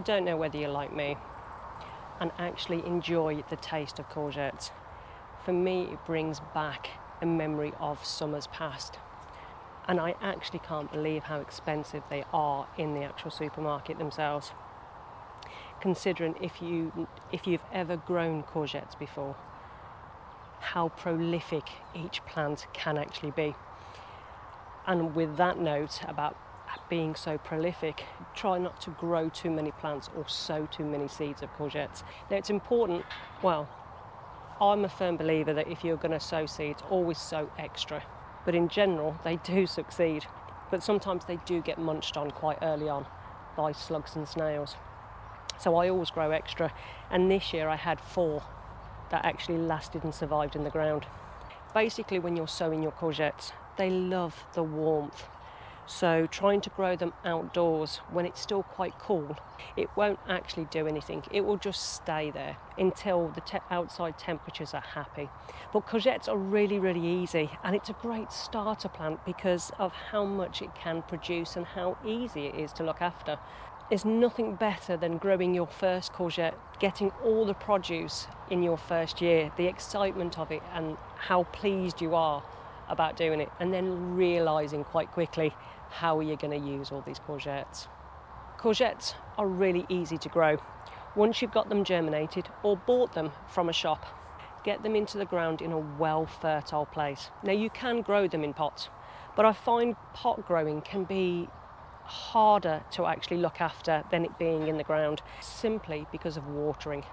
don't know whether you're like me and actually enjoy the taste of courgettes. For me, it brings back a memory of summers past. And I actually can't believe how expensive they are in the actual supermarket themselves. Considering if you've ever grown courgettes before, how prolific each plant can actually be. And with that note about being so prolific, try not to grow too many plants or sow too many seeds of courgettes. Now it's important, well, I'm a firm believer that if you're going to sow seeds, always sow extra. But in general, they do succeed. But sometimes they do get munched on quite early on by slugs and snails. So I always grow extra. And this year I had 4 that actually lasted and survived in the ground. Basically, when you're sowing your courgettes, they love the warmth. So trying to grow them outdoors when it's still quite cool, it won't actually do anything. It will just stay there until the outside temperatures are happy. But courgettes are really, really easy, and it's a great starter plant because of how much it can produce and how easy it is to look after. There's nothing better than growing your first courgette, getting all the produce in your first year, the excitement of it and how pleased you are about doing it, and then realising quite quickly how you're going to use all these courgettes. Courgettes are really easy to grow. Once you've got them germinated or bought them from a shop, get them into the ground in a well fertile place. Now you can grow them in pots, but I find pot growing can be harder to actually look after than it being in the ground, simply because of watering.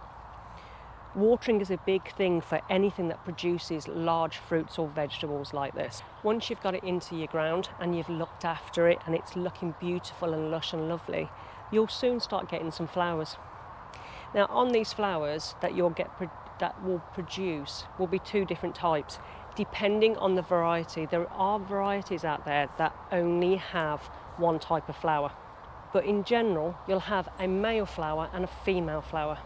Watering is a big thing for anything that produces large fruits or vegetables like this. Once you've got it into your ground and you've looked after it and it's looking beautiful and lush and lovely, you'll soon start getting some flowers. Now on these flowers that will produce will be 2 different types, depending on the variety. There are varieties out there that only have 1 type of flower, but in general you'll have a male flower and a female flower.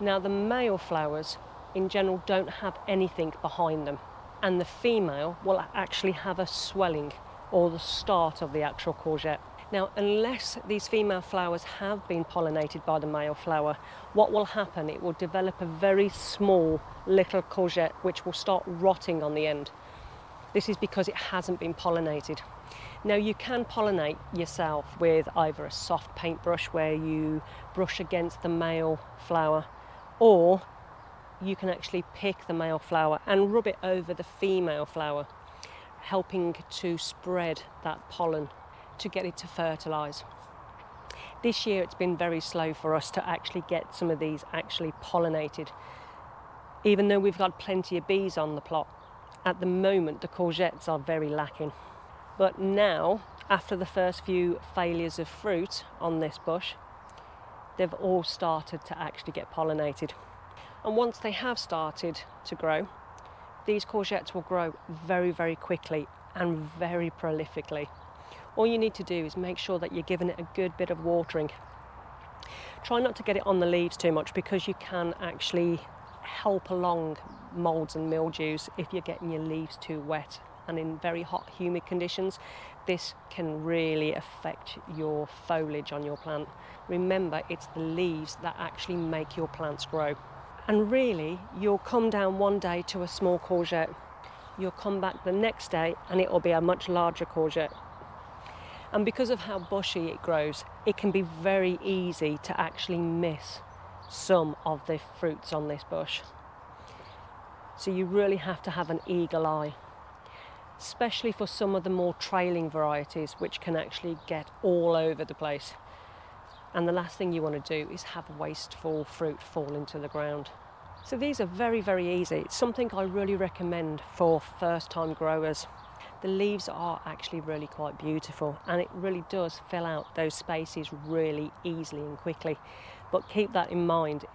Now the male flowers in general don't have anything behind them, and the female will actually have a swelling or the start of the actual courgette. Now unless these female flowers have been pollinated by the male flower, what will happen, it will develop a very small little courgette which will start rotting on the end. This is because it hasn't been pollinated. Now you can pollinate yourself with either a soft paintbrush where you brush against the male flower, or you can actually pick the male flower and rub it over the female flower, helping to spread that pollen to get it to fertilise. This year it's been very slow for us to actually get some of these actually pollinated. Even though we've got plenty of bees on the plot, at the moment the courgettes are very lacking. But now, after the first few failures of fruit on this bush, they've all started to actually get pollinated. And once they have started to grow, these courgettes will grow very, very quickly and very prolifically. All you need to do is make sure that you're giving it a good bit of watering. Try not to get it on the leaves too much, because you can actually help along moulds and mildews if you're getting your leaves too wet. And in very hot, humid conditions, this can really affect your foliage on your plant. Remember, it's the leaves that actually make your plants grow. And really, you'll come down one day to a small courgette. You'll come back the next day and it will be a much larger courgette. And because of how bushy it grows, it can be very easy to actually miss some of the fruits on this bush. So you really have to have an eagle eye, especially for some of the more trailing varieties, which can actually get all over the place. And the last thing you want to do is have wasteful fruit fall into the ground. So these are very, very easy. It's something I really recommend for first-time growers. The leaves are actually really quite beautiful, and it really does fill out those spaces really easily and quickly. But keep that in mind,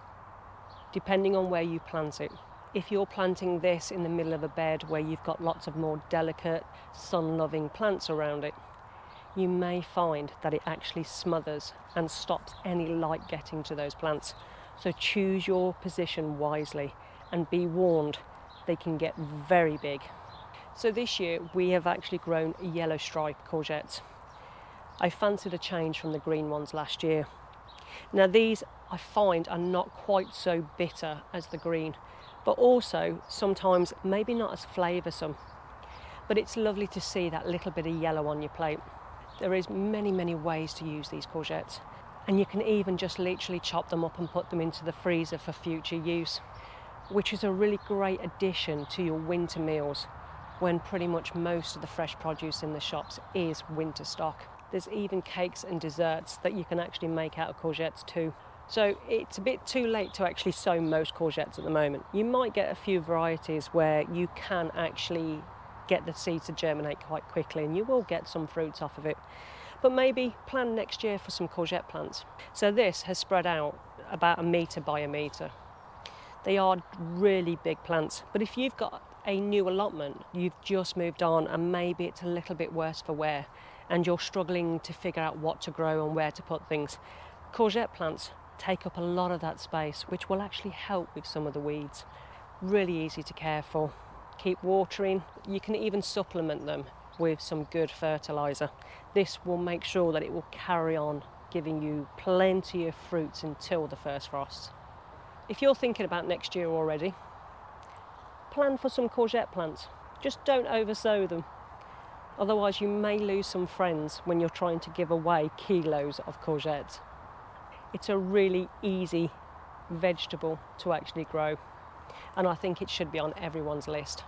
depending on where you plant it. If you're planting this in the middle of a bed where you've got lots of more delicate, sun-loving plants around it, you may find that it actually smothers and stops any light getting to those plants. So choose your position wisely and be warned, they can get very big. So this year we have actually grown yellow stripe courgettes. I fancied a change from the green ones last year. Now these I find are not quite so bitter as the green, but also sometimes maybe not as flavoursome. But it's lovely to see that little bit of yellow on your plate. There is many ways to use these courgettes, and you can even just literally chop them up and put them into the freezer for future use, which is a really great addition to your winter meals when pretty much most of the fresh produce in the shops is winter stock. There's even cakes and desserts that you can actually make out of courgettes too. So it's a bit too late to actually sow most courgettes at the moment. You might get a few varieties where you can actually get the seeds to germinate quite quickly, and you will get some fruits off of it. But maybe plan next year for some courgette plants. So this has spread out about 1 metre by 1 metre. They are really big plants, but if you've got a new allotment, you've just moved on and maybe it's a little bit worse for wear and you're struggling to figure out what to grow and where to put things, courgette plants take up a lot of that space, which will actually help with some of the weeds. Really easy to care for. Keep watering. You can even supplement them with some good fertiliser. This will make sure that it will carry on giving you plenty of fruits until the first frost. If you're thinking about next year already, plan for some courgette plants. Just don't oversow them. Otherwise you may lose some friends when you're trying to give away kilos of courgettes. It's a really easy vegetable to actually grow, and I think it should be on everyone's list.